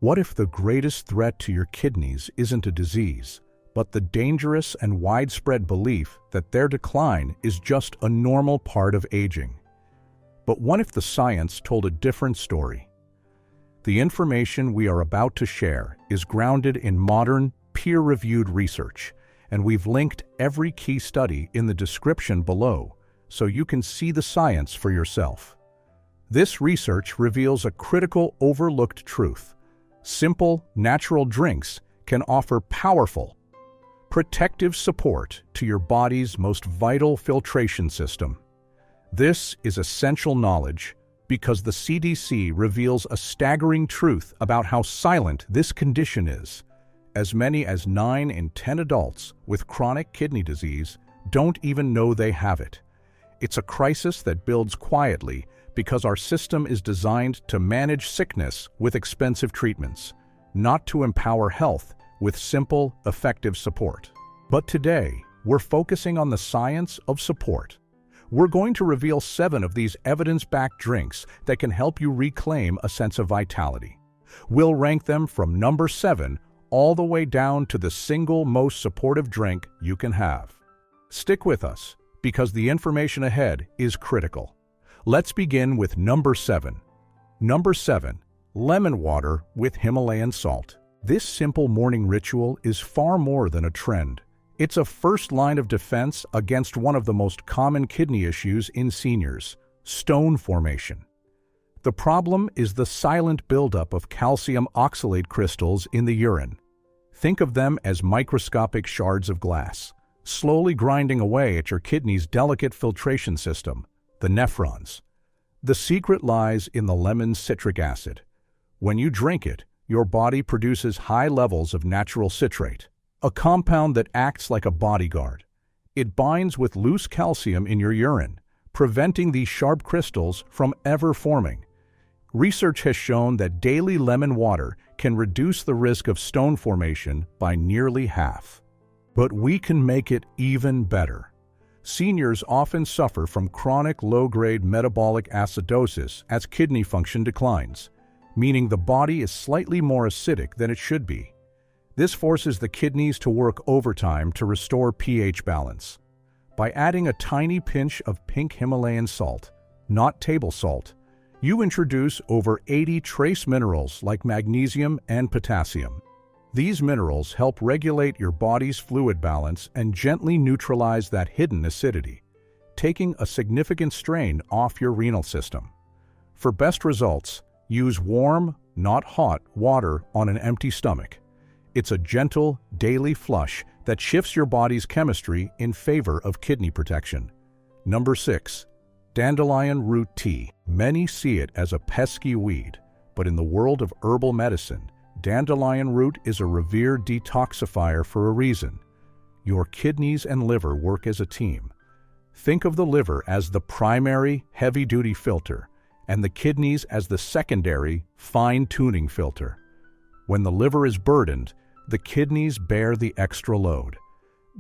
What if the greatest threat to your kidneys isn't a disease, but the dangerous and widespread belief that their decline is just a normal part of aging? But what if the science told a different story? The information we are about to share is grounded in modern, peer-reviewed research, and we've linked every key study in the description below so you can see the science for yourself. This research reveals a critical, overlooked truth. Simple, natural drinks can offer powerful, protective support to your body's most vital filtration system. This is essential knowledge because the CDC reveals a staggering truth about how silent this condition is. As many as 9 in 10 adults with chronic kidney disease don't even know they have it. It's a crisis that builds quietly because our system is designed to manage sickness with expensive treatments, not to empower health with simple, effective support. But today, we're focusing on the science of support. We're going to reveal 7 of these evidence-backed drinks that can help you reclaim a sense of vitality. We'll rank them from number 7 all the way down to the single most supportive drink you can have. Stick with us, because the information ahead is critical. Let's begin with number 7. Number 7. Lemon water with Himalayan salt. This simple morning ritual is far more than a trend. It's a first line of defense against one of the most common kidney issues in seniors, stone formation. The problem is the silent buildup of calcium oxalate crystals in the urine. Think of them as microscopic shards of glass, slowly grinding away at your kidney's delicate filtration system, the nephrons. The secret lies in the lemon's citric acid. When you drink it, your body produces high levels of natural citrate, a compound that acts like a bodyguard. It binds with loose calcium in your urine, preventing these sharp crystals from ever forming. Research has shown that daily lemon water can reduce the risk of stone formation by nearly half. But we can make it even better. Seniors often suffer from chronic low-grade metabolic acidosis as kidney function declines, meaning the body is slightly more acidic than it should be. This forces the kidneys to work overtime to restore pH balance. By adding a tiny pinch of pink Himalayan salt, not table salt, you introduce over 80 trace minerals like magnesium and potassium. These minerals help regulate your body's fluid balance and gently neutralize that hidden acidity, taking a significant strain off your renal system. For best results, use warm, not hot, water on an empty stomach. It's a gentle, daily flush that shifts your body's chemistry in favor of kidney protection. Number 6. Dandelion Root Tea. Many see it as a pesky weed, but in the world of herbal medicine, dandelion root is a revered detoxifier for a reason. Your kidneys and liver work as a team. Think of the liver as the primary, heavy-duty filter, and the kidneys as the secondary, fine-tuning filter. When the liver is burdened, the kidneys bear the extra load.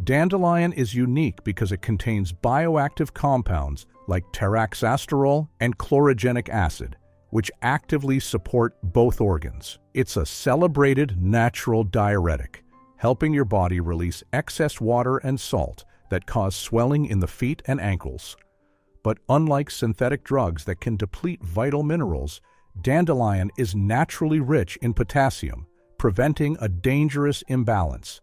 Dandelion is unique because it contains bioactive compounds like taraxasterol and chlorogenic acid, which actively support both organs. It's a celebrated natural diuretic, helping your body release excess water and salt that cause swelling in the feet and ankles. But unlike synthetic drugs that can deplete vital minerals, dandelion is naturally rich in potassium, preventing a dangerous imbalance.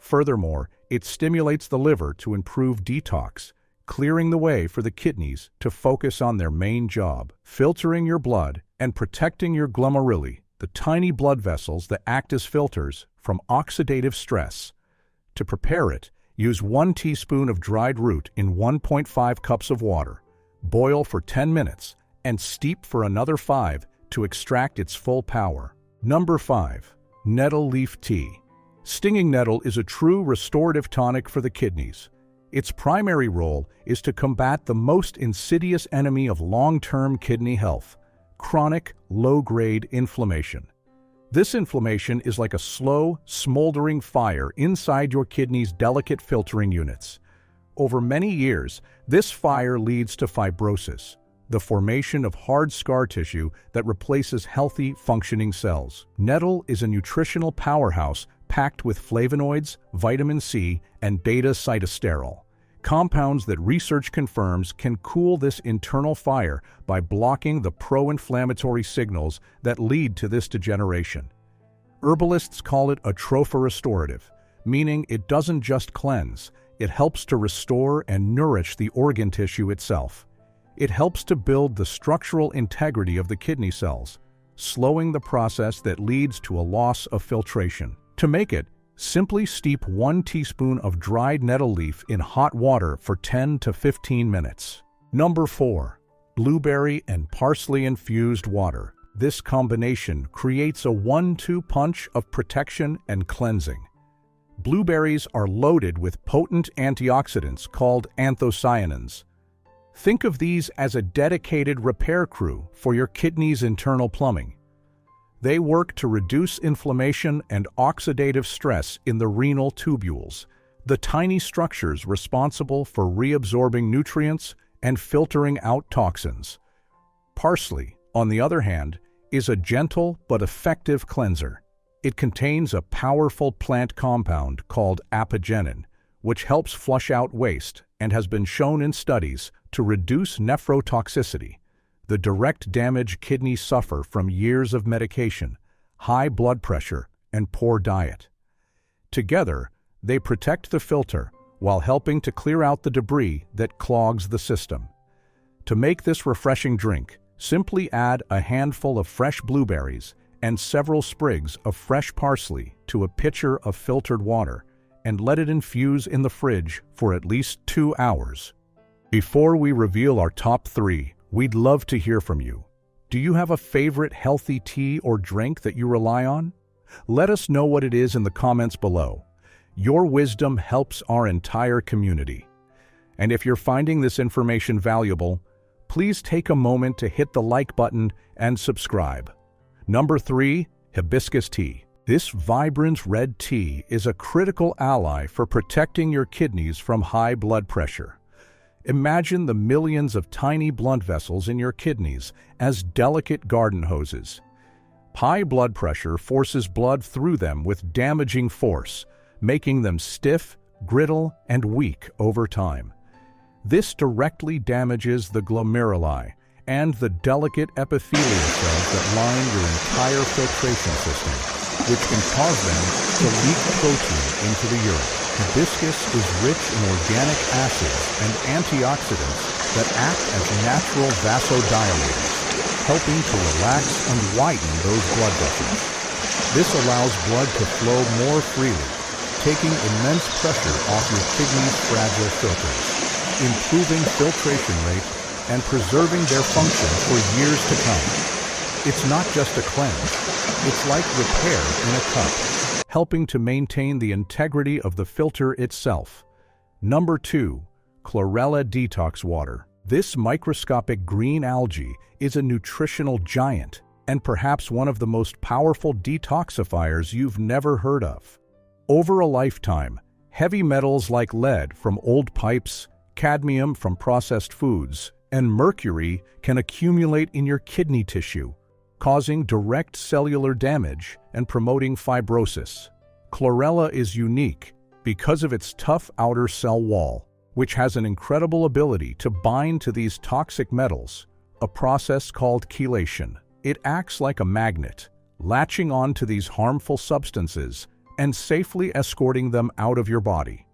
Furthermore, it stimulates the liver to improve detox, clearing the way for the kidneys to focus on their main job, filtering your blood and protecting your glomeruli, the tiny blood vessels that act as filters, from oxidative stress. To prepare it, use 1 teaspoon of dried root in 1.5 cups of water. Boil for 10 minutes and steep for another 5 to extract its full power. Number 5. Nettle leaf tea. Stinging nettle is a true restorative tonic for the kidneys. Its primary role is to combat the most insidious enemy of long-term kidney health, chronic, low-grade inflammation. This inflammation is like a slow, smoldering fire inside your kidney's delicate filtering units. Over many years, this fire leads to fibrosis, the formation of hard scar tissue that replaces healthy, functioning cells. Nettle is a nutritional powerhouse packed with flavonoids, vitamin C, and beta-sitosterol, compounds that research confirms can cool this internal fire by blocking the pro-inflammatory signals that lead to this degeneration. Herbalists call it a trophorestorative, meaning it doesn't just cleanse, it helps to restore and nourish the organ tissue itself. It helps to build the structural integrity of the kidney cells, slowing the process that leads to a loss of filtration. To make it, simply steep 1 teaspoon of dried nettle leaf in hot water for 10 to 15 minutes. Number 4. Blueberry and parsley-infused water. This combination creates a 1-2 punch of protection and cleansing. Blueberries are loaded with potent antioxidants called anthocyanins. Think of these as a dedicated repair crew for your kidney's internal plumbing. They work to reduce inflammation and oxidative stress in the renal tubules, the tiny structures responsible for reabsorbing nutrients and filtering out toxins. Parsley, on the other hand, is a gentle but effective cleanser. It contains a powerful plant compound called apigenin, which helps flush out waste and has been shown in studies to reduce nephrotoxicity, the direct damage kidneys suffer from years of medication, high blood pressure, and poor diet. Together, they protect the filter while helping to clear out the debris that clogs the system. To make this refreshing drink, simply add a handful of fresh blueberries and several sprigs of fresh parsley to a pitcher of filtered water and let it infuse in the fridge for at least 2 hours. Before we reveal our top 3, we'd love to hear from you. Do you have a favorite healthy tea or drink that you rely on? Let us know what it is in the comments below. Your wisdom helps our entire community. And if you're finding this information valuable, please take a moment to hit the like button and subscribe. Number 3. Hibiscus tea. This vibrant red tea is a critical ally for protecting your kidneys from high blood pressure. Imagine the millions of tiny blood vessels in your kidneys as delicate garden hoses. High blood pressure forces blood through them with damaging force, making them stiff, brittle, and weak over time. This directly damages the glomeruli and the delicate epithelial cells that line your entire filtration system, which can cause them to leak protein into the urine. Hibiscus is rich in organic acids and antioxidants that act as natural vasodilators, helping to relax and whiten those blood vessels. This allows blood to flow more freely, taking immense pressure off your kidney's fragile filters, improving filtration rate and preserving their function for years to come. It's not just a cleanse, it's like repair in a cup, helping to maintain the integrity of the filter itself. Number 2. Chlorella detox water. This microscopic green algae is a nutritional giant and perhaps one of the most powerful detoxifiers you've never heard of. Over a lifetime, heavy metals like lead from old pipes, cadmium from processed foods, and mercury can accumulate in your kidney tissue, causing direct cellular damage and promoting fibrosis. Chlorella is unique because of its tough outer cell wall, which has an incredible ability to bind to these toxic metals, a process called chelation. It acts like a magnet, latching on to these harmful substances and safely escorting them out of your body.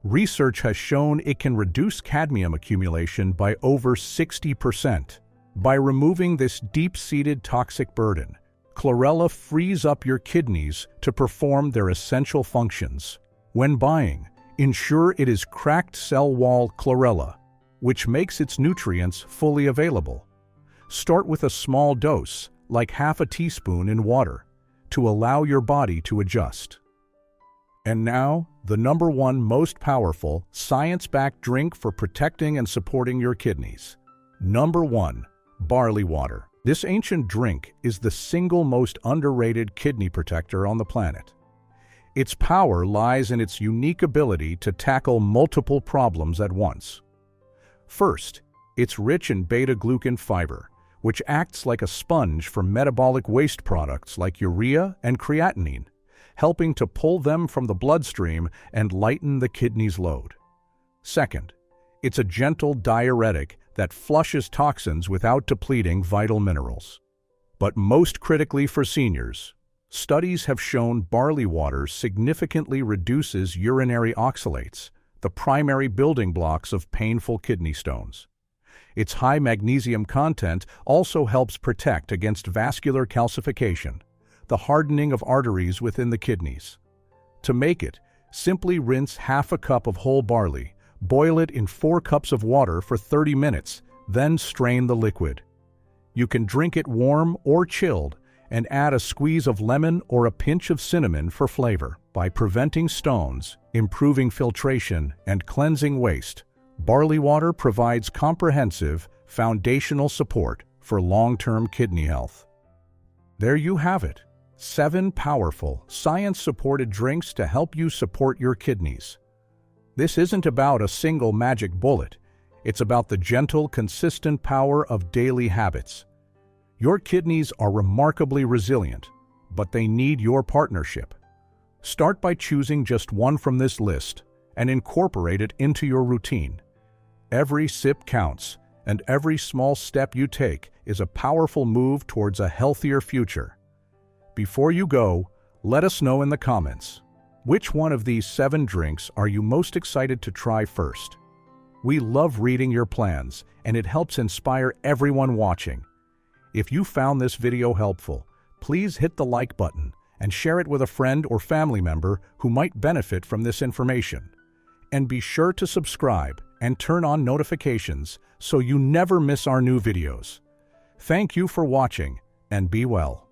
Research has shown it can reduce cadmium accumulation by over 60%. By removing this deep-seated toxic burden, chlorella frees up your kidneys to perform their essential functions. When buying, ensure it is cracked cell wall chlorella, which makes its nutrients fully available. Start with a small dose, like half a teaspoon in water, to allow your body to adjust. And now, the number 1 most powerful, science-backed drink for protecting and supporting your kidneys. Number 1. Barley water. This ancient drink is the single most underrated kidney protector on the planet. Its power lies in its unique ability to tackle multiple problems at once. First, It's rich in beta-glucan fiber, which acts like a sponge for metabolic waste products like urea and creatinine, helping to pull them from the bloodstream and lighten the kidney's load. Second, it's a gentle diuretic that flushes toxins without depleting vital minerals. But most critically for seniors, studies have shown barley water significantly reduces urinary oxalates, the primary building blocks of painful kidney stones. Its high magnesium content also helps protect against vascular calcification, the hardening of arteries within the kidneys. To make it, simply rinse half a cup of whole barley, boil it in 4 cups of water for 30 minutes, then strain the liquid. You can drink it warm or chilled and add a squeeze of lemon or a pinch of cinnamon for flavor. By preventing stones, improving filtration, and cleansing waste, barley water provides comprehensive, foundational support for long-term kidney health. There you have it, 7 powerful, science-supported drinks to help you support your kidneys. This isn't about a single magic bullet. It's about the gentle, consistent power of daily habits. Your kidneys are remarkably resilient, but they need your partnership. Start by choosing just one from this list and incorporate it into your routine. Every sip counts, and every small step you take is a powerful move towards a healthier future. Before you go, let us know in the comments, which one of these 7 drinks are you most excited to try first? We love reading your plans, and it helps inspire everyone watching. If you found this video helpful, please hit the like button and share it with a friend or family member who might benefit from this information. And be sure to subscribe and turn on notifications so you never miss our new videos. Thank you for watching, and be well.